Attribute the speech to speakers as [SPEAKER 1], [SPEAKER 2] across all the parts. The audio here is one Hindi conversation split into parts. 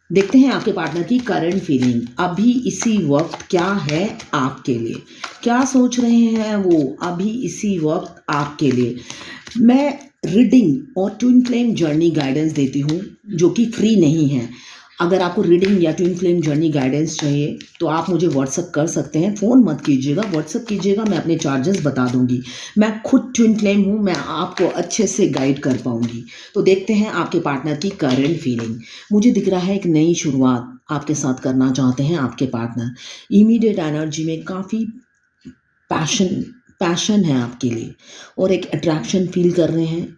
[SPEAKER 1] देखते हैं आपके पार्टनर की करंट फीलिंग अभी इसी वक्त क्या है आपके लिए, क्या सोच रहे हैं वो अभी इसी वक्त आपके लिए। मैं रीडिंग और ट्विन फ्लेम जर्नी गाइडेंस देती हूँ जो कि फ्री नहीं है। अगर आपको रीडिंग या ट्विन फ्लेम जर्नी गाइडेंस चाहिए तो आप मुझे व्हाट्सअप कर सकते हैं। फ़ोन मत कीजिएगा, व्हाट्सअप कीजिएगा, मैं अपने चार्जेस बता दूंगी। मैं खुद ट्विन फ्लेम हूँ, मैं आपको अच्छे से गाइड कर पाऊंगी। तो देखते हैं आपके पार्टनर की करंट फीलिंग। मुझे दिख रहा है एक नई शुरुआत आपके साथ करना चाहते हैं आपके पार्टनर। इमीडिएट एनर्जी में काफ़ी पैशन पैशन है आपके लिए और एक अट्रैक्शन फील कर रहे हैं,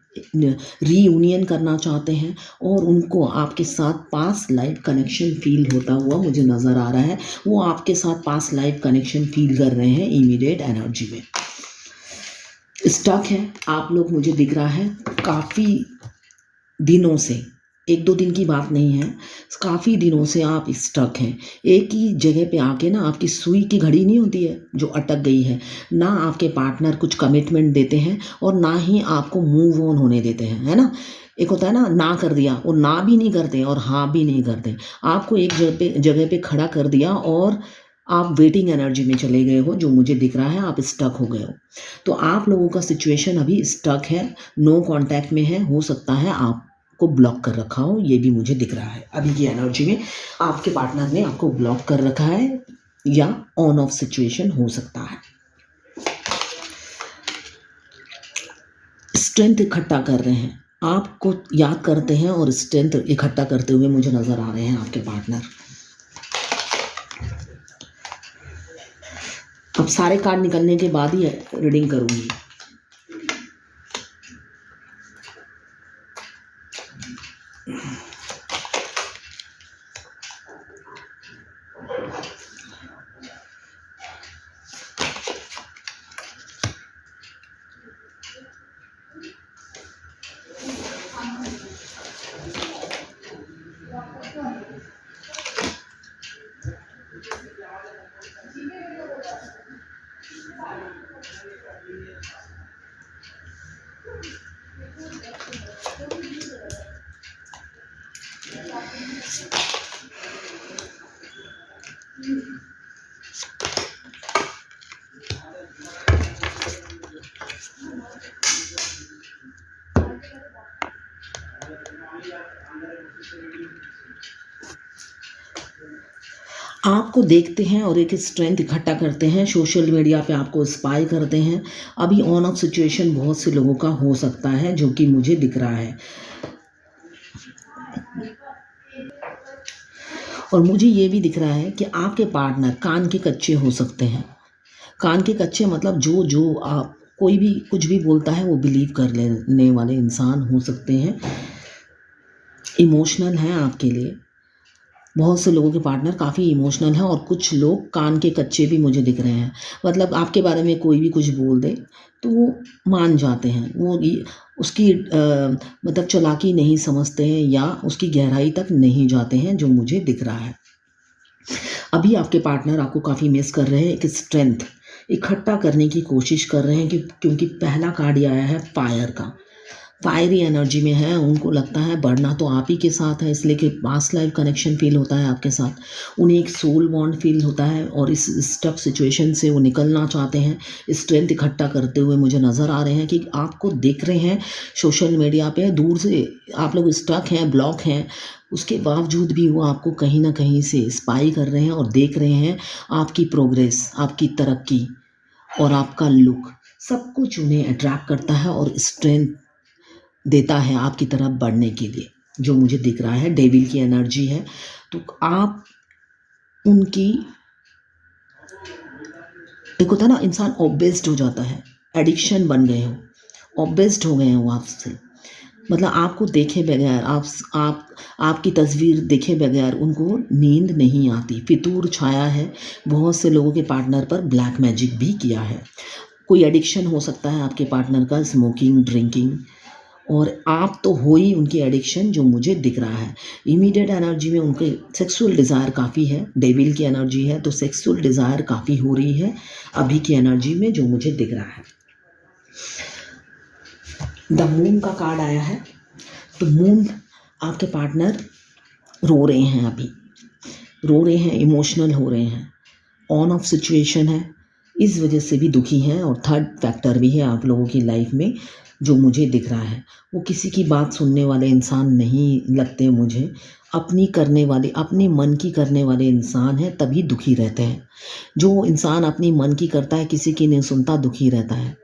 [SPEAKER 1] रीयूनियन करना चाहते हैं और उनको आपके साथ पास लाइफ कनेक्शन फील होता हुआ मुझे नज़र आ रहा है। वो आपके साथ पास लाइफ कनेक्शन फील कर रहे हैं इमीडिएट एनर्जी में। स्टक है आप लोग, मुझे दिख रहा है काफ़ी दिनों से, एक दो दिन की बात नहीं है, काफ़ी दिनों से आप स्टक हैं। एक ही जगह पे आके ना आपकी सुई की घड़ी नहीं होती है जो अटक गई है, ना आपके पार्टनर कुछ कमिटमेंट देते हैं और ना ही आपको मूव ऑन होने देते हैं, है ना। एक होता है ना कर दिया, वो ना भी नहीं करते और हाँ भी नहीं करते। आपको एक जगह पे खड़ा कर दिया और आप वेटिंग एनर्जी में चले गए हो, जो मुझे दिख रहा है आप स्टक हो गए हो। तो आप लोगों का सिचुएशन अभी स्टक है, नो कांटेक्ट में है, हो सकता है आपको ब्लॉक कर रखा हो, ये भी मुझे दिख रहा है। अभी की एनर्जी में आपके पार्टनर ने आपको ब्लॉक कर रखा है या ऑन ऑफ सिचुएशन हो सकता है। स्ट्रेंथ इकट्ठा कर रहे हैं, आपको याद करते हैं और स्ट्रेंथ इकट्ठा करते हुए मुझे नजर आ रहे हैं आपके पार्टनर। अब सारे कार्ड निकलने के बाद ही रीडिंग करूंगी। आपको देखते हैं और एक स्ट्रेंथ इकट्ठा करते हैं, सोशल मीडिया पे आपको स्पाई करते हैं। अभी ऑन ऑफ सिचुएशन बहुत से लोगों का हो सकता है जो कि मुझे दिख रहा है। और मुझे ये भी दिख रहा है कि आपके पार्टनर कान के कच्चे हो सकते हैं। कान के कच्चे मतलब जो जो आप कोई भी कुछ भी बोलता है वो बिलीव कर लेने वाले इंसान हो सकते हैं। इमोशनल हैं आपके लिए, बहुत से लोगों के पार्टनर काफ़ी इमोशनल हैं और कुछ लोग कान के कच्चे भी मुझे दिख रहे हैं। मतलब आपके बारे में कोई भी कुछ बोल दे तो वो मान जाते हैं, वो उसकी मतलब चालाकी नहीं समझते हैं या उसकी गहराई तक नहीं जाते हैं, जो मुझे दिख रहा है। अभी आपके पार्टनर आपको काफ़ी मिस कर रहे हैं, एक स्ट्रेंथ इकट्ठा करने की कोशिश कर रहे हैं कि क्योंकि पहला कार्ड आया है फायर का, फायरी एनर्जी में है। उनको लगता है बढ़ना तो आप ही के साथ है, इसलिए कि पास्ट लाइफ कनेक्शन फील होता है आपके साथ। उन्हें एक सोल बॉन्ड फील होता है और इस स्टक सिचुएशन से वो निकलना चाहते हैं। स्ट्रेंथ इकट्ठा करते हुए मुझे नज़र आ रहे हैं कि आपको देख रहे हैं सोशल मीडिया पे, दूर से आप लोग स्टक हैं, ब्लॉक हैं, उसके बावजूद भी वो आपको कहीं ना कहीं से स्पाई कर रहे हैं और देख रहे हैं आपकी प्रोग्रेस, आपकी तरक्की और आपका लुक। सब कुछ उन्हें अट्रैक्ट करता है और स्ट्रेंथ देता है आपकी तरफ बढ़ने के लिए, जो मुझे दिख रहा है डेविल की एनर्जी है। तो आप उनकी, एक होता है ना इंसान ऑब्सेस्ड हो जाता है, एडिक्शन बन गए हो, ऑब्सेस्ड हो गए हो आपसे। मतलब आपको देखे बगैर, आप आपकी तस्वीर देखे बगैर उनको नींद नहीं आती, फितूर छाया है। बहुत से लोगों के पार्टनर पर ब्लैक मैजिक भी किया है। कोई एडिक्शन हो सकता है आपके पार्टनर का, स्मोकिंग, ड्रिंकिंग, और आप तो हो ही उनकी एडिक्शन, जो मुझे दिख रहा है। इमीडिएट एनर्जी में उनके सेक्सुअल डिज़ायर काफ़ी है, डेविल की एनर्जी है तो सेक्सुअल डिज़ायर काफ़ी हो रही है अभी की एनर्जी में, जो मुझे दिख रहा है। द मून का कार्ड आया है, तो मून आपके पार्टनर रो रहे हैं, अभी रो रहे हैं, इमोशनल हो रहे हैं, ऑन ऑफ सिचुएशन है, इस वजह से भी दुखी हैं। और थर्ड फैक्टर भी है आप लोगों की लाइफ में जो मुझे दिख रहा है, वो किसी की बात सुनने वाले इंसान नहीं लगते मुझे, अपनी करने वाले, अपने मन की करने वाले इंसान हैं, तभी दुखी रहते हैं। जो इंसान अपनी मन की करता है, किसी की नहीं सुनता, दुखी रहता है।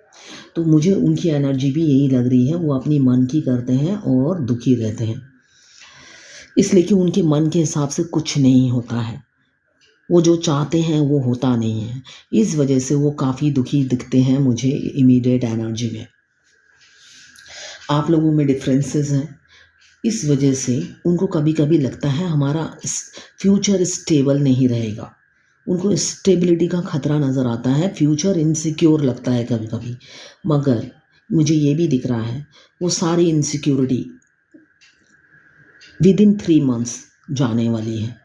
[SPEAKER 1] तो मुझे उनकी एनर्जी भी यही लग रही है, वो अपनी मन की करते हैं और दुखी रहते हैं, इसलिए कि उनके मन के हिसाब से कुछ नहीं होता है, वो जो चाहते हैं वो होता नहीं है, इस वजह से वो काफ़ी दुखी दिखते हैं मुझे इमीडिएट एनर्जी में। आप लोगों में डिफरेंसेस हैं, इस वजह से उनको कभी कभी लगता है हमारा फ्यूचर स्टेबल नहीं रहेगा, उनको स्टेबिलिटी का खतरा नज़र आता है, फ्यूचर इनसिक्योर लगता है कभी कभी। मगर मुझे ये भी दिख रहा है वो सारी इनसिक्योरिटी विद इन 3 मंथ्स जाने वाली है।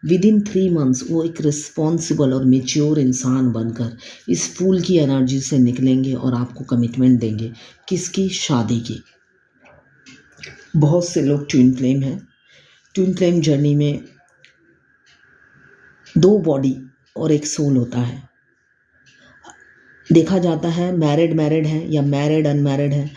[SPEAKER 1] विद इन 3 मंथ्स वो एक रिस्पॉन्सिबल और मेच्योर इंसान बनकर इस फूल की एनर्जी से निकलेंगे और आपको कमिटमेंट देंगे। किसकी? शादी की। बहुत से लोग ट्विन फ्लेम हैं। ट्विन फ्लेम जर्नी में 2 बॉडी और एक सोल होता है। देखा जाता है मैरिड है या मैरिड अनमैरिड है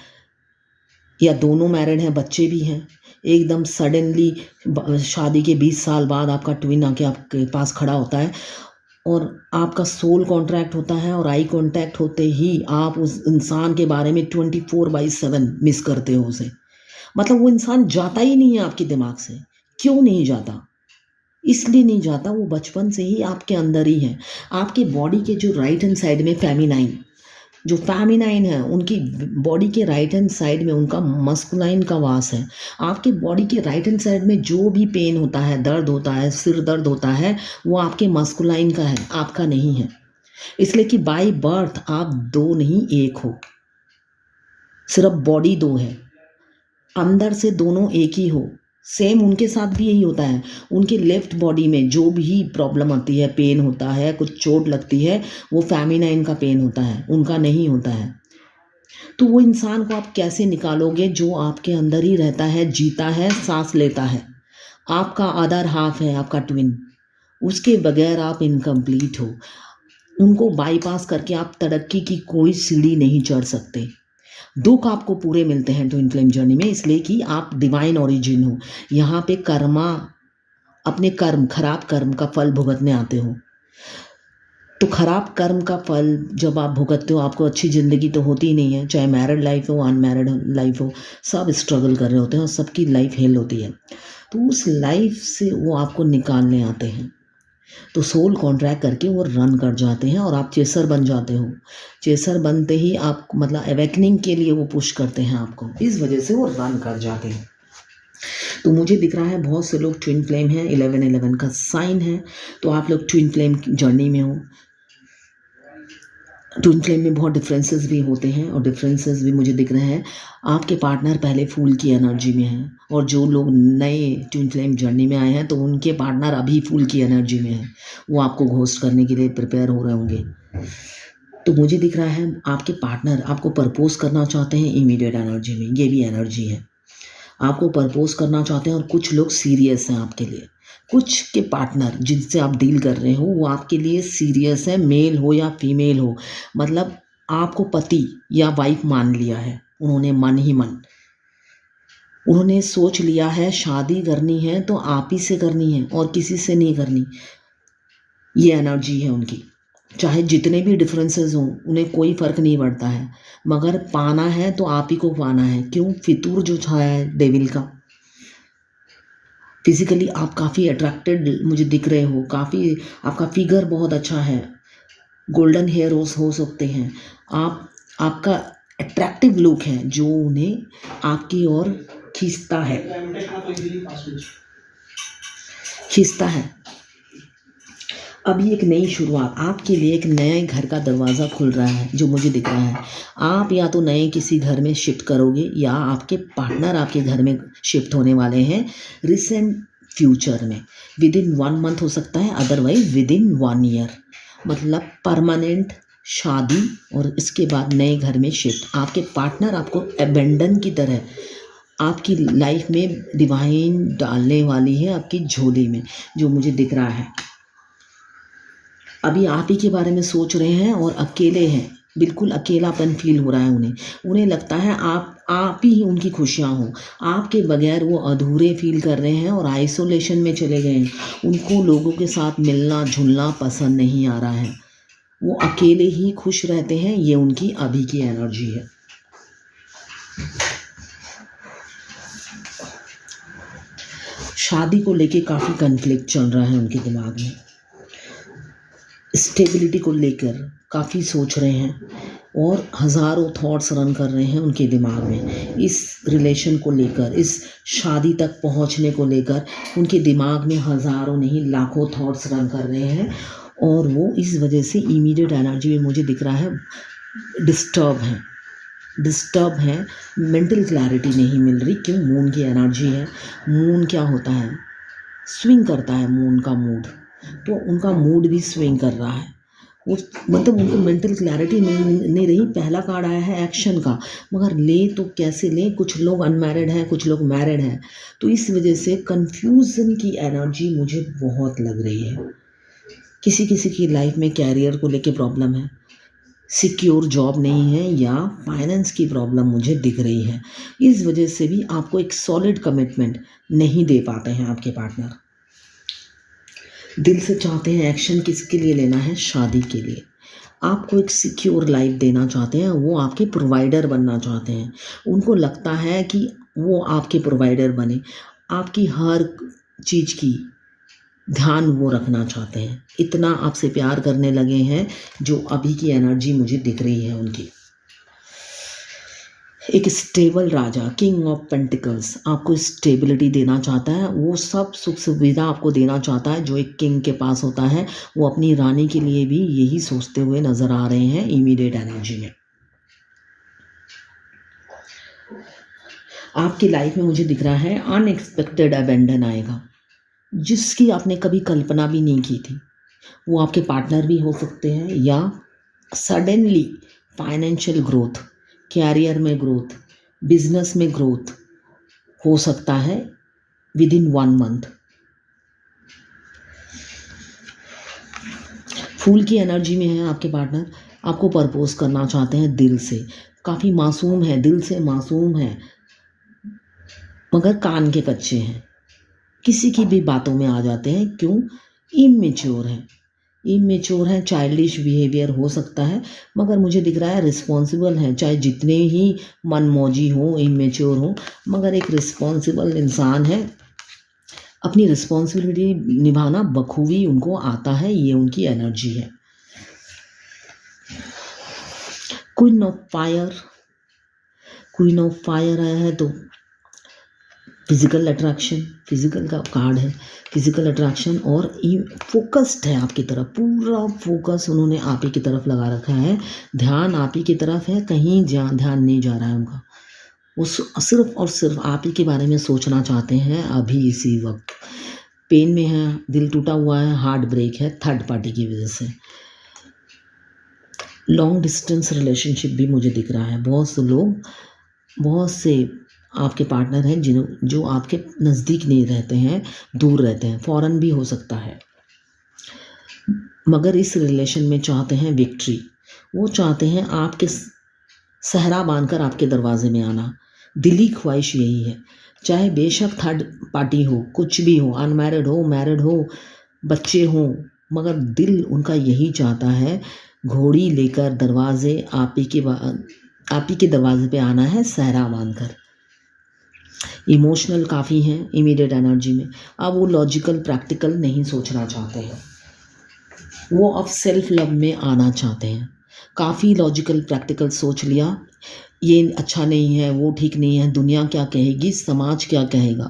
[SPEAKER 1] या दोनों मैरिड हैं, बच्चे भी हैं, एकदम सडनली शादी के 20 साल बाद आपका ट्विन आके आपके पास खड़ा होता है और आपका सोल कॉन्ट्रैक्ट होता है और आई कॉन्टैक्ट होते ही आप उस इंसान के बारे में 24/7 मिस करते हो उसे। मतलब वो इंसान जाता ही नहीं है आपके दिमाग से। क्यों नहीं जाता? इसलिए नहीं जाता, वो बचपन से ही आपके अंदर ही है। आपके बॉडी के जो राइट हैंड साइड में जो फेमिनाइन है, उनकी बॉडी के राइट हैंड साइड में उनका मस्कुलाइन का वास है। आपके बॉडी के राइट हैंड साइड में जो भी पेन होता है, दर्द होता है, सिर दर्द होता है, वो आपके मस्कुलाइन का है, आपका नहीं है। इसलिए कि बाय बर्थ आप 2 नहीं 1 हो, सिर्फ बॉडी 2 है, अंदर से दोनों एक ही हो। सेम उनके साथ भी यही होता है। उनके लेफ्ट बॉडी में जो भी प्रॉब्लम आती है, पेन होता है, कुछ चोट लगती है, वो फेमिनाइन का पेन होता है, उनका नहीं होता है। तो वो इंसान को आप कैसे निकालोगे जो आपके अंदर ही रहता है, जीता है, सांस लेता है, आपका अदर हाफ है, आपका ट्विन। उसके बगैर आप इनकम्प्लीट हो। उनको बाईपास करके आप तरक्की की कोई सीढ़ी नहीं चढ़ सकते। दुख आपको पूरे मिलते हैं ट्विन फ्लेम जर्नी में, इसलिए कि आप डिवाइन ओरिजिन हो। यहाँ पे कर्मा, अपने कर्म, खराब कर्म का फल भुगतने आते हो। तो खराब कर्म का फल जब आप भुगतते हो, आपको अच्छी ज़िंदगी तो होती ही नहीं है। चाहे मैरिड लाइफ हो, अनमैरिड लाइफ हो, सब स्ट्रगल कर रहे होते हैं और सबकी लाइफ हेल होती है। तो उस लाइफ से वो आपको निकालने आते हैं। तो सोल कॉन्ट्रैक्ट करके वो रन कर जाते हैं और आप चेसर बन जाते हो। चेसर बनते ही आप मतलब अवेकनिंग के लिए वो पुश करते हैं आपको, इस वजह से वो रन कर जाते हैं। तो मुझे दिख रहा है बहुत से लोग ट्विन फ्लेम हैं, 1111 का साइन है, तो आप लोग ट्विन फ्लेम जर्नी में हो। ट्विन फ्लेम में बहुत डिफरेंसेस भी होते हैं और डिफरेंसेस भी मुझे दिख रहे हैं। आपके पार्टनर पहले फूल की एनर्जी में हैं और जो लोग नए ट्विन फ्लेम जर्नी में आए हैं तो उनके पार्टनर अभी फूल की एनर्जी में हैं, वो आपको घोस्ट करने के लिए प्रिपेयर हो रहे होंगे। तो मुझे दिख रहा है आपके पार्टनर आपको प्रपोज करना चाहते हैं इमीडिएट एनर्जी में, ये भी एनर्जी है, आपको प्रपोज करना चाहते हैं। और कुछ लोग सीरियस हैं आपके लिए, कुछ के पार्टनर जिनसे आप डील कर रहे हो वो आपके लिए सीरियस है, मेल हो या फीमेल हो, मतलब आपको पति या वाइफ मान लिया है उन्होंने, मन ही मन उन्होंने सोच लिया है शादी करनी है तो आप ही से करनी है और किसी से नहीं करनी। ये एनर्जी है उनकी। चाहे जितने भी डिफरेंसेस हों उन्हें कोई फ़र्क नहीं पड़ता है, मगर पाना है तो आप ही को पाना है। क्यों? फितूर जो छाया है डेविल का। फिजिकली आप काफ़ी अट्रैक्टेड मुझे दिख रहे हो, काफ़ी आपका फिगर बहुत अच्छा है, गोल्डन हेयर हो सकते हैं आप, आपका अट्रैक्टिव लुक है जो उन्हें आपकी ओर खींचता है। अभी एक नई शुरुआत आपके लिए, एक नए घर का दरवाज़ा खुल रहा है जो मुझे दिख रहा है। आप या तो नए किसी घर में शिफ्ट करोगे या आपके पार्टनर आपके घर में शिफ्ट होने वाले हैं रिसेंट फ्यूचर में। विद इन 1 मंथ हो सकता है, अदरवाइज विद इन 1 ईयर, मतलब परमानेंट शादी और इसके बाद नए घर में शिफ्ट। आपके पार्टनर आपको अबेंडन की तरह आपकी लाइफ में डिवाइन डालने वाली है आपकी झोली में, जो मुझे दिख रहा है। अभी आप ही के बारे में सोच रहे हैं और अकेले हैं, बिल्कुल अकेलापन फील हो रहा है उन्हें। उन्हें लगता है आप ही उनकी खुशियाँ हो, आपके बगैर वो अधूरे फील कर रहे हैं और आइसोलेशन में चले गए हैं। उनको लोगों के साथ मिलना जुलना पसंद नहीं आ रहा है, वो अकेले ही खुश रहते हैं। ये उनकी अभी की एनर्जी है। शादी को लेके काफ़ी कन्फ्लिक्ट चल रहा है उनके दिमाग में। स्टेबिलिटी को लेकर काफ़ी सोच रहे हैं और हज़ारों थॉट्स रन कर रहे हैं उनके दिमाग में। इस रिलेशन को लेकर, इस शादी तक पहुंचने को लेकर उनके दिमाग में हज़ारों नहीं लाखों थॉट्स रन कर रहे हैं। और वो इस वजह से इमीडिएट एनर्जी में मुझे दिख रहा है डिस्टर्ब है। मेंटल क्लैरिटी नहीं मिल रही। क्यों? मून की एनर्जी है। मून क्या होता है? स्विंग करता है मून का मूड, तो उनका मूड भी स्विंग कर रहा है। वो मतलब उनको मेंटल क्लैरिटी नहीं रही। पहला कार्ड आया है एक्शन का, मगर ले तो कैसे लें? कुछ लोग अनमैरिड हैं, कुछ लोग मैरिड हैं, तो इस वजह से कंफ्यूजन की एनर्जी मुझे बहुत लग रही है। किसी किसी की लाइफ में कैरियर को लेके प्रॉब्लम है, सिक्योर जॉब नहीं है, या फाइनेंस की प्रॉब्लम मुझे दिख रही है। इस वजह से भी आपको एक सॉलिड कमिटमेंट नहीं दे पाते हैं आपके पार्टनर। दिल से चाहते हैं एक्शन किसके लिए लेना है? शादी के लिए। आपको एक सिक्योर लाइफ देना चाहते हैं, वो आपके प्रोवाइडर बनना चाहते हैं। उनको लगता है कि वो आपके प्रोवाइडर बने, आपकी हर चीज़ की ध्यान वो रखना चाहते हैं। इतना आपसे प्यार करने लगे हैं, जो अभी की एनर्जी मुझे दिख रही है उनकी। एक stable Raja, king of pentacles, आपको स्टेबिलिटी देना चाहता है। वो सब सुख सुविधा आपको देना चाहता है जो एक किंग के पास होता है। वो अपनी रानी के लिए भी यही सोचते हुए नजर आ रहे हैं इमीडिएट एनर्जी में। आपकी लाइफ में मुझे दिख रहा है अनएक्सपेक्टेड अबेंडन आएगा, जिसकी आपने कभी कल्पना भी नहीं की थी। वो आपके पार्टनर भी हो सकते हैं, या सडनली फाइनेंशियल ग्रोथ, कैरियर में ग्रोथ, बिजनेस में ग्रोथ हो सकता है विद इन 1 मंथ। फूल की एनर्जी में है आपके पार्टनर। आपको प्रपोज करना चाहते हैं दिल से। काफ़ी मासूम है, दिल से मासूम है, मगर कान के कच्चे हैं, किसी की भी बातों में आ जाते हैं। क्यों? इमेच्योर है, चाइल्डिश बिहेवियर हो सकता है, मगर मुझे दिख रहा है रिस्पॉन्सिबल है। चाहे जितने ही मनमौजी हो, इमेच्योर हो, मगर एक रिस्पॉन्सिबल इंसान है। अपनी रिस्पॉन्सिबिलिटी निभाना बखूबी उनको आता है। ये उनकी एनर्जी है। क्वीन ऑफ फायर आया है, तो फिजिकल अट्रैक्शन, फिजिकल का कार्ड है। फिजिकल अट्रैक्शन और फोकस्ड है आपकी तरफ, पूरा फोकस उन्होंने आप ही की तरफ लगा रखा है। ध्यान आप ही की तरफ है, कहीं ध्यान नहीं जा रहा है उनका। वो सिर्फ और सिर्फ आप ही के बारे में सोचना चाहते हैं अभी इसी वक्त। पेन में है, दिल टूटा हुआ है, हार्ट ब्रेक है थर्ड पार्टी की वजह से। लॉन्ग डिस्टेंस रिलेशनशिप भी मुझे दिख रहा है। बहुत से आपके पार्टनर हैं जो आपके नज़दीक नहीं रहते हैं, दूर रहते हैं, फॉरेन भी हो सकता है, मगर इस रिलेशन में चाहते हैं विक्ट्री। वो चाहते हैं आपके सहरा बांधकर आपके दरवाजे में आना। दिली ख्वाहिश यही है। चाहे बेशक थर्ड पार्टी हो, कुछ भी हो, अनमैरिड हो, मैरिड हो, बच्चे हों, मगर दिल उनका यही चाहता है, घोड़ी लेकर दरवाजे आप ही के दरवाजे पे आना है, सहरा बांधकर। इमोशनल काफ़ी हैं इमीडिएट एनर्जी में। अब वो लॉजिकल प्रैक्टिकल नहीं सोचना चाहते हैं, वो अब सेल्फ लव में आना चाहते हैं। काफ़ी लॉजिकल प्रैक्टिकल सोच लिया, ये अच्छा नहीं है, वो ठीक नहीं है, दुनिया क्या कहेगी, समाज क्या कहेगा।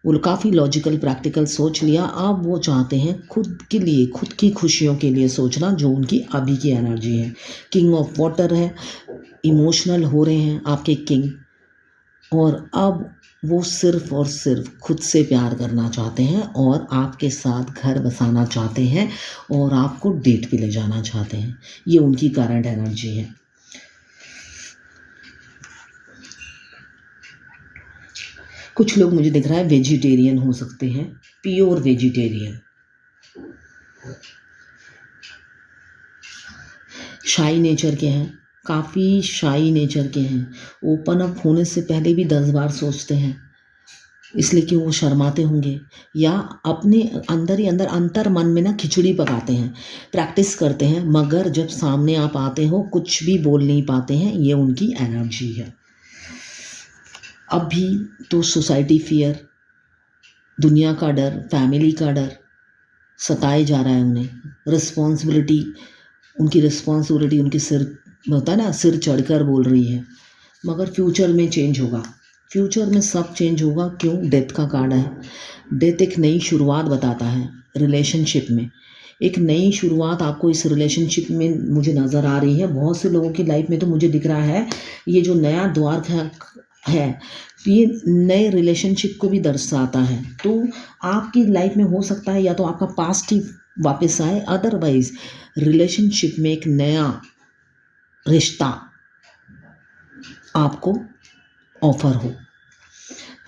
[SPEAKER 1] वो काफ़ी लॉजिकल प्रैक्टिकल सोच लिया। अब वो चाहते हैं खुद के लिए, खुद की खुशियों के लिए सोचना, जो उनकी अभी की एनर्जी है। किंग ऑफ वाटर है, इमोशनल हो रहे हैं आपके किंग, और अब वो सिर्फ और सिर्फ खुद से प्यार करना चाहते हैं और आपके साथ घर बसाना चाहते हैं और आपको डेट पे ले जाना चाहते हैं। ये उनकी करंट एनर्जी है। कुछ लोग मुझे दिख रहा है वेजिटेरियन हो सकते हैं, प्योर वेजिटेरियन। शाई नेचर के हैं, काफ़ी शाई नेचर के हैं, ओपन अप होने से पहले भी 10 बार सोचते हैं, इसलिए कि वो शर्माते होंगे या अपने अंदर ही अंदर अंतर मन में ना खिचड़ी पकाते हैं, प्रैक्टिस करते हैं, मगर जब सामने आप आते हो कुछ भी बोल नहीं पाते हैं। ये उनकी एनर्जी है। अभी तो सोसाइटी फियर, दुनिया का डर, फैमिली का डर सताए जा रहा है उन्हें। रिस्पॉन्सिबिलिटी, उनकी रिस्पॉन्सिबिलिटी उनके सिर होता है ना, सिर चढ़कर बोल रही है। मगर फ्यूचर में चेंज होगा, फ्यूचर में सब चेंज होगा। क्यों? डेथ का कार्ड है। डेथ एक नई शुरुआत बताता है रिलेशनशिप में। एक नई शुरुआत आपको इस रिलेशनशिप में मुझे नज़र आ रही है। बहुत से लोगों की लाइफ में तो मुझे दिख रहा है ये जो नया द्वार है ये नए रिलेशनशिप को भी दर्शाता है। तो आपकी लाइफ में हो सकता है या तो आपका पास्ट ही वापस आए, अदरवाइज रिलेशनशिप में एक नया रिश्ता आपको ऑफर हो।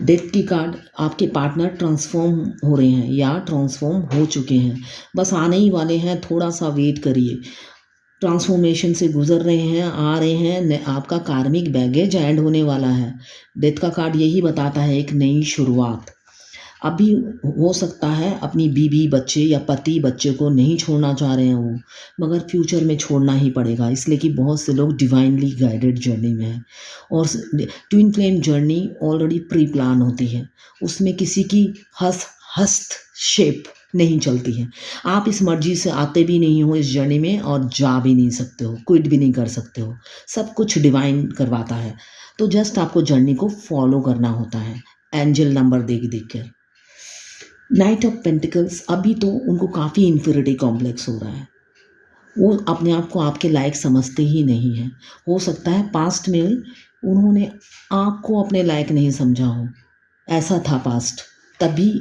[SPEAKER 1] डेथ की कार्ड, आपके पार्टनर ट्रांसफॉर्म हो रहे हैं या ट्रांसफॉर्म हो चुके हैं, बस आने ही वाले हैं, थोड़ा सा वेट करिए। ट्रांसफॉर्मेशन से गुजर रहे हैं, आ रहे हैं, आपका कार्मिक बैगेज एंड होने वाला है। डेथ का कार्ड यही बताता है एक नई शुरुआत। अभी हो सकता है अपनी बीवी बच्चे या पति बच्चे को नहीं छोड़ना चाह रहे हैं वो, मगर फ्यूचर में छोड़ना ही पड़ेगा, इसलिए कि बहुत से लोग डिवाइनली गाइडेड जर्नी में हैं। और twin flame journey already pre plan होती है, उसमें किसी की हस्तक्षेप नहीं चलती है। आप इस मर्जी से आते भी नहीं हो इस जर्नी में और जा भी नहीं सकते हो, क्विट भी नहीं कर सकते हो, सब कुछ डिवाइन करवाता है। तो जस्ट आपको जर्नी को फॉलो करना होता है एंजल नंबर देख कर। नाइट ऑफ पेंटिकल्स, अभी तो उनको काफ़ी इन्फीरियरिटी कॉम्प्लेक्स हो रहा है, वो अपने आप को आपके लायक समझते ही नहीं हैं। हो सकता है पास्ट में उन्होंने आपको अपने लायक नहीं समझा हो, ऐसा था पास्ट, तभी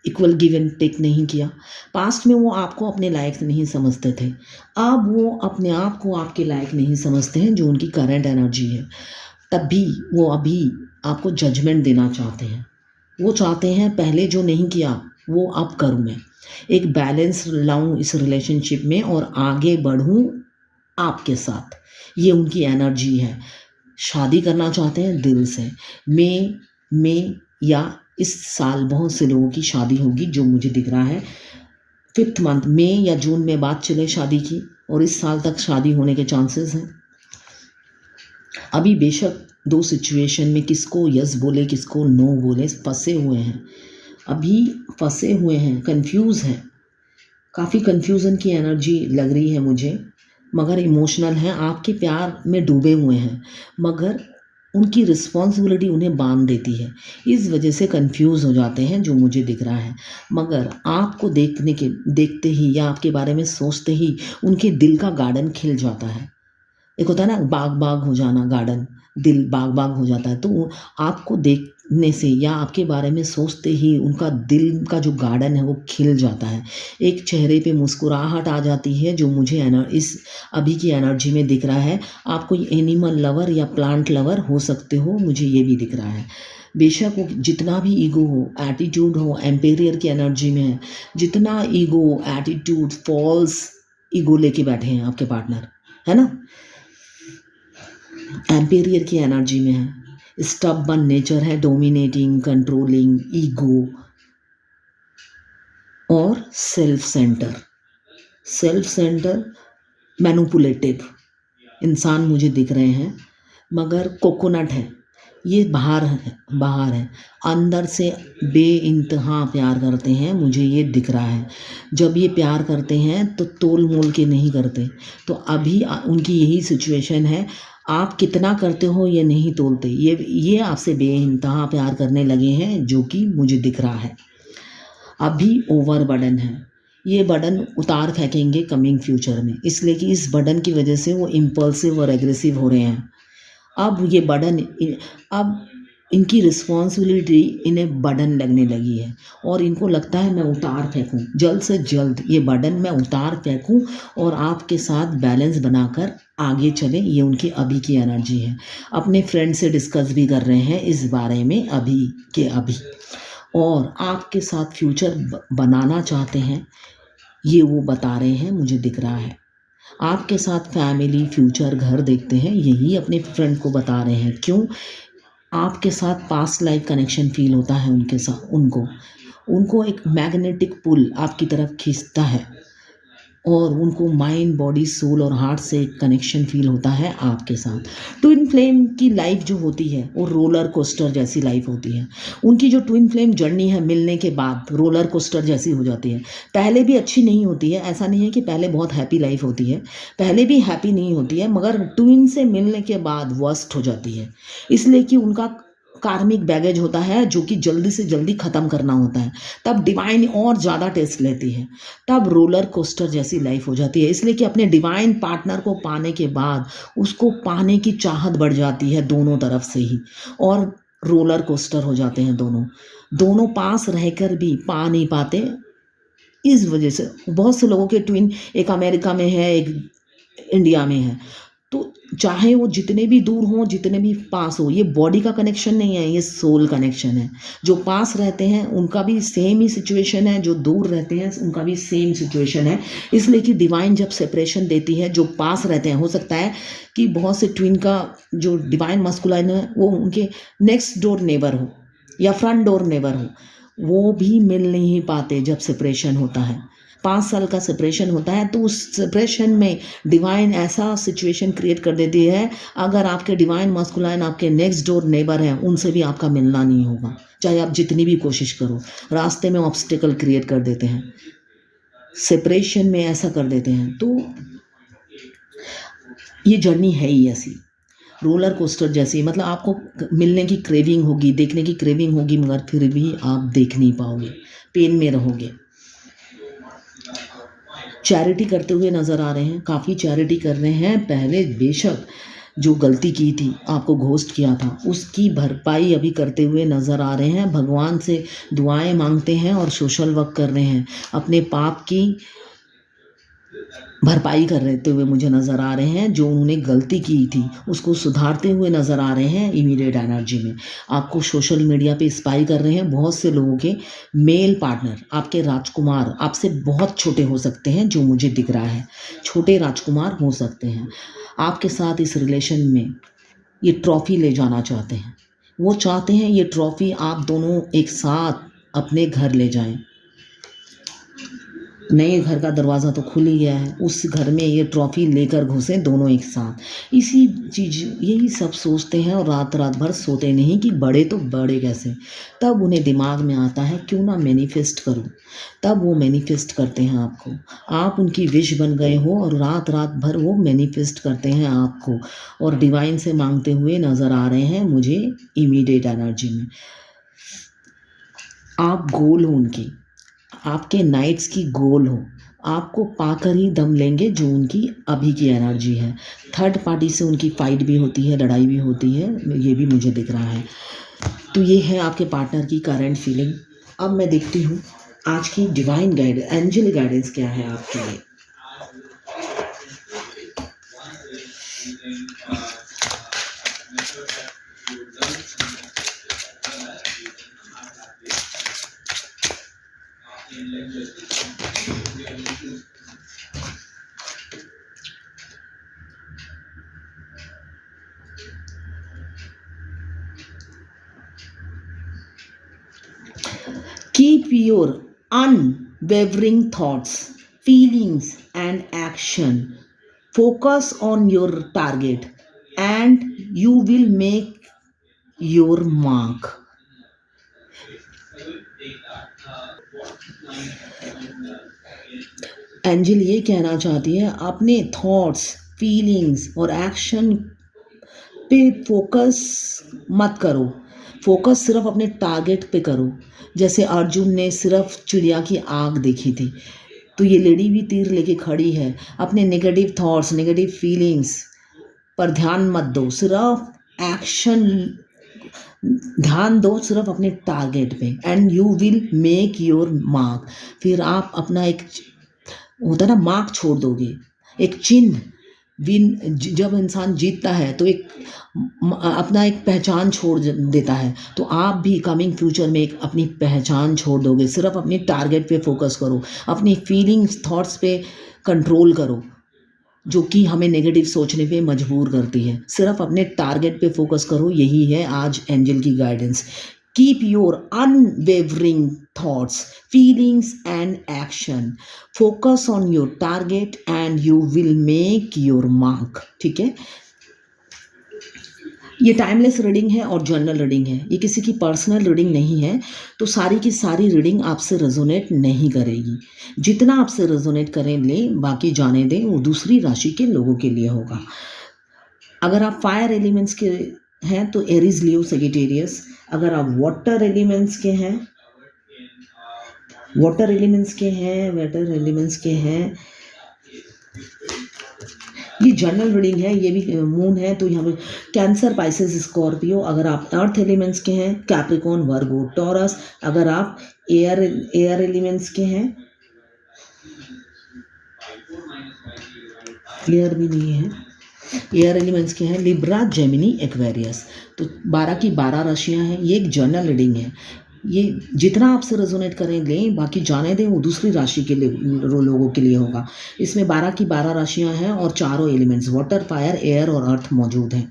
[SPEAKER 1] इक्वल गिव एंड टेक नहीं किया। पास्ट में वो आपको अपने लायक नहीं समझते थे, अब वो अपने आप को आपके लायक नहीं समझते हैं, जो उनकी करंट एनर्जी है। तभी वो अभी आपको जजमेंट देना चाहते हैं। वो चाहते हैं पहले जो नहीं किया वो अब करूँ मैं, एक बैलेंस लाऊं इस रिलेशनशिप में और आगे बढ़ूं आपके साथ। ये उनकी एनर्जी है। शादी करना चाहते हैं दिल से। मई या इस साल बहुत से लोगों की शादी होगी, जो मुझे दिख रहा है 5th मंथ, मई या जून में बात चले शादी की, और इस साल तक शादी होने के चांसेस हैं। अभी बेशक दो सिचुएशन में किसको यस बोले किसको नो बोले, फंसे हुए हैं, अभी फंसे हुए हैं, कंफ्यूज हैं, काफ़ी कंफ्यूजन की एनर्जी लग रही है मुझे, मगर इमोशनल हैं, आपके प्यार में डूबे हुए हैं, मगर उनकी रिस्पॉन्सिबिलिटी उन्हें बांध देती है, इस वजह से कंफ्यूज हो जाते हैं, जो मुझे दिख रहा है। मगर आपको देखते ही या आपके बारे में सोचते ही उनके दिल का गार्डन खिल जाता है। एक होता है ना बाग हो जाना, गार्डन, दिल बाग हो जाता है। तो आपको देखने से या आपके बारे में सोचते ही उनका दिल का जो गार्डन है वो खिल जाता है, एक चेहरे पे मुस्कुराहट आ जाती है, जो मुझे इस अभी की एनर्जी में दिख रहा है। आप कोई एनिमल लवर या प्लांट लवर हो सकते हो, मुझे ये भी दिख रहा है। बेशक वो जितना भी ईगो हो, एटीट्यूड हो, एम्पेरियर की एनर्जी में है, जितना ईगो एटीट्यूड फॉल्स ईगो लेके बैठे हैं आपके पार्टनर, है ना, एम्पेरियर की एनर्जी में है, स्टबबर्न नेचर है, डोमिनेटिंग, कंट्रोलिंग, ईगो और सेल्फ सेंटर मैनिपुलेटिव इंसान मुझे दिख रहे हैं। मगर कोकोनट है, ये बाहर है, अंदर से बेइंतहा प्यार करते हैं, मुझे ये दिख रहा है। जब ये प्यार करते हैं तो तोल मोल के नहीं करते, तो अभी उनकी यही सिचुएशन है। आप कितना करते हो ये नहीं तोलते, ये आपसे बेइंतहा प्यार करने लगे हैं, जो कि मुझे दिख रहा है। अभी ओवर बर्डन है, ये बर्डन उतार फेंकेंगे कमिंग फ्यूचर में, इसलिए कि इस बर्डन की वजह से वो इम्पल्सिव और एग्रेसिव हो रहे हैं। अब ये बर्डन अब इनकी रिस्पॉन्सिबिलिटी इन्हें बर्डन लगने लगी है और इनको लगता है मैं उतार फेंकूं, जल्द से जल्द ये बर्डन मैं उतार फेंकूं और आपके साथ बैलेंस बनाकर आगे चलें। ये उनकी अभी की एनर्जी है। अपने फ्रेंड से डिस्कस भी कर रहे हैं इस बारे में अभी के अभी, और आपके साथ फ्यूचर बनाना चाहते हैं, ये वो बता रहे हैं, मुझे दिख रहा है। आपके साथ फैमिली, फ्यूचर, घर देखते हैं, यही अपने फ्रेंड को बता रहे हैं। क्यों? आपके साथ पास्ट लाइफ कनेक्शन फील होता है उनके साथ, उनको उनको एक मैग्नेटिक पुल आपकी तरफ खींचता है और उनको माइंड, बॉडी, सोल और हार्ट से एक कनेक्शन फील होता है आपके साथ। ट्विन फ्लेम की लाइफ जो होती है वो रोलर कोस्टर जैसी लाइफ होती है। उनकी जो ट्विन फ्लेम जर्नी है मिलने के बाद रोलर कोस्टर जैसी हो जाती है। पहले भी अच्छी नहीं होती है, ऐसा नहीं है कि पहले बहुत हैप्पी लाइफ होती है, पहले भी हैप्पी नहीं होती है, मगर ट्विन से मिलने के बाद वर्स्ट हो जाती है। इसलिए कि उनका कार्मिक बैगेज होता है जो कि जल्दी से जल्दी ख़त्म करना होता है। तब डिवाइन और ज़्यादा टेस्ट लेती है, तब रोलर कोस्टर जैसी लाइफ हो जाती है। इसलिए कि अपने डिवाइन पार्टनर को पाने के बाद उसको पाने की चाहत बढ़ जाती है दोनों तरफ से ही, और रोलर कोस्टर हो जाते हैं दोनों। दोनों पास रहकर भी पा नहीं पाते। इस वजह से बहुत से लोगों के ट्विन, एक अमेरिका में है, एक इंडिया में है, तो चाहे वो जितने भी दूर हों, जितने भी पास हो, ये बॉडी का कनेक्शन नहीं है, ये सोल कनेक्शन है। जो पास रहते हैं उनका भी सेम ही सिचुएशन है, जो दूर रहते हैं उनका भी सेम सिचुएशन है। इसलिए कि डिवाइन जब सेपरेशन देती है, जो पास रहते हैं, हो सकता है कि बहुत से ट्विन का जो डिवाइन मस्कुलाइन है वो उनके नेक्स्ट डोर नेबर हो या फ्रंट डोर नेबर हो, वो भी मिल नहीं पाते जब सेपरेशन होता है। 5 साल का सेपरेशन होता है, तो उस सेपरेशन में डिवाइन ऐसा सिचुएशन क्रिएट कर देती है, अगर आपके डिवाइन मस्कुलाइन आपके नेक्स्ट डोर नेबर हैं, उनसे भी आपका मिलना नहीं होगा, चाहे आप जितनी भी कोशिश करो। रास्ते में ऑब्स्टिकल क्रिएट कर देते हैं, सेपरेशन में ऐसा कर देते हैं। तो ये जर्नी है ही ऐसी, रोलर कोस्टर जैसी। मतलब आपको मिलने की क्रेविंग होगी, देखने की क्रेविंग होगी, मगर फिर भी आप देख नहीं पाओगे, पेन में रहोगे। चैरिटी करते हुए नज़र आ रहे हैं, काफ़ी चैरिटी कर रहे हैं। पहले बेशक जो गलती की थी, आपको घोस्ट किया था, उसकी भरपाई अभी करते हुए नज़र आ रहे हैं। भगवान से दुआएं मांगते हैं और सोशल वर्क कर रहे हैं, अपने पाप की भरपाई कर रहते हुए मुझे नज़र आ रहे हैं। जो उन्होंने गलती की थी उसको सुधारते हुए नज़र आ रहे हैं इमीडिएट एनर्जी में। आपको सोशल मीडिया पे स्पाई कर रहे हैं। बहुत से लोगों के मेल पार्टनर, आपके राजकुमार, आपसे बहुत छोटे हो सकते हैं, जो मुझे दिख रहा है, छोटे राजकुमार हो सकते हैं। आपके साथ इस रिलेशन में ये ट्रॉफी ले जाना चाहते हैं। वो चाहते हैं ये ट्रॉफी आप दोनों एक साथ अपने घर ले जाएं। नए घर का दरवाज़ा तो खुल ही गया है, उस घर में ये ट्रॉफी लेकर घुसे दोनों एक साथ। इसी चीज़, यही सब सोचते हैं और रात रात भर सोते नहीं कि बड़े तो बड़े कैसे। तब उन्हें दिमाग में आता है क्यों ना मैनिफेस्ट करूं, तब वो मैनिफेस्ट करते हैं आपको। आप उनकी विश बन गए हो और रात रात भर वो मैनिफेस्ट करते हैं आपको, और डिवाइन से मांगते हुए नज़र आ रहे हैं मुझे इमीडिएट एनर्जी में। आप गोल हो उनकी, आपके नाइट्स की गोल हो, आपको पाकर ही दम लेंगे, जो उनकी अभी की एनर्जी है। थर्ड पार्टी से उनकी फाइट भी होती है, लड़ाई भी होती है, ये भी मुझे दिख रहा है। तो ये है आपके पार्टनर की करंट फीलिंग। अब मैं देखती हूँ आज की डिवाइन गाइड, एंजल गाइडेंस क्या है आपके लिए। Keep your unwavering thoughts, feelings, and action. Focus on your target, and you will make your mark. Angel ये कहना चाहती है, अपने थॉट्स, फीलिंग्स और एक्शन पे फोकस मत करो, फोकस सिर्फ अपने टारगेट पे करो। जैसे अर्जुन ने सिर्फ चिड़िया की आँख देखी थी, तो ये लेडी भी तीर लेके खड़ी है। अपने नेगेटिव थॉट्स, नेगेटिव फीलिंग्स पर ध्यान मत दो, सिर्फ एक्शन ध्यान दो सिर्फ अपने टारगेट पे and you will make your mark. फिर आप अपना एक होता है ना मार्क छोड़ दोगे, एक चिन्ह। जब इंसान जीतता है तो एक अपना एक पहचान छोड़ देता है। तो आप भी कमिंग फ्यूचर में एक अपनी पहचान छोड़ दोगे। सिर्फ अपने टारगेट पे फोकस करो, अपनी फीलिंग्स थॉट्स पे कंट्रोल करो जो कि हमें नेगेटिव सोचने पे मजबूर करती है। सिर्फ अपने टारगेट पे फोकस करो, यही है आज एंजल की guidance. Keep your unwavering thoughts, feelings and action, focus on your target and you will make your mark. ठीक है, ये टाइमलेस रीडिंग है और जर्नल रीडिंग है, ये किसी की पर्सनल रीडिंग नहीं है। तो सारी की सारी रीडिंग आपसे रेजोनेट नहीं करेगी। जितना आपसे रेजोनेट करें ले, बाकी जाने दें, वो दूसरी राशि के लोगों के लिए होगा। अगर आप फायर एलिमेंट्स के हैं तो एरीज, लियो, सेजिटेरियस। अगर आप वाटर एलिमेंट्स के हैं, वाटर एलिमेंट्स के हैं, ये जनरल रीडिंग है। ये भी मून है तो यहाँ पे कैंसर, पाइसेस, स्कॉर्पियो। अगर आप अर्थ एलिमेंट्स के हैं, कैप्रिकॉर्न, वर्गो, टॉरस। अगर आप एयर एलिमेंट्स के हैं, एयर भी नहीं है, एयर एलिमेंट्स के हैं, लिब्रा, जेमिनी, एक्वेरियस। तो 12 की 12 राशियां हैं। ये एक जर्नल रीडिंग है। ये जितना आपसे रेजोनेट करें लें, बाकी जाने दें, वो दूसरी राशि के लिए लोगों के लिए होगा। इसमें 12 की 12 राशियां हैं और चारों एलिमेंट्स वाटर, फायर, एयर और अर्थ मौजूद हैं।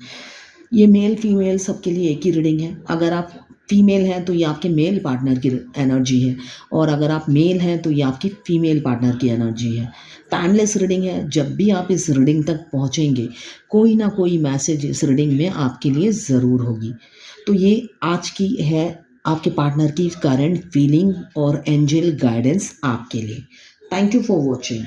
[SPEAKER 1] ये मेल फीमेल सबके लिए एक ही रीडिंग है। अगर आप फीमेल हैं तो ये आपके मेल पार्टनर की एनर्जी है, और अगर आप मेल हैं तो ये आपकी फीमेल पार्टनर की एनर्जी है। टाइमलेस रीडिंग है। जब भी आप इस रीडिंग तक पहुँचेंगे, कोई ना कोई मैसेज इस रीडिंग में आपके लिए ज़रूर होगी। तो ये आज की है आपके पार्टनर की करंट फीलिंग और एंजल गाइडेंस आपके लिए। Thank you for watching.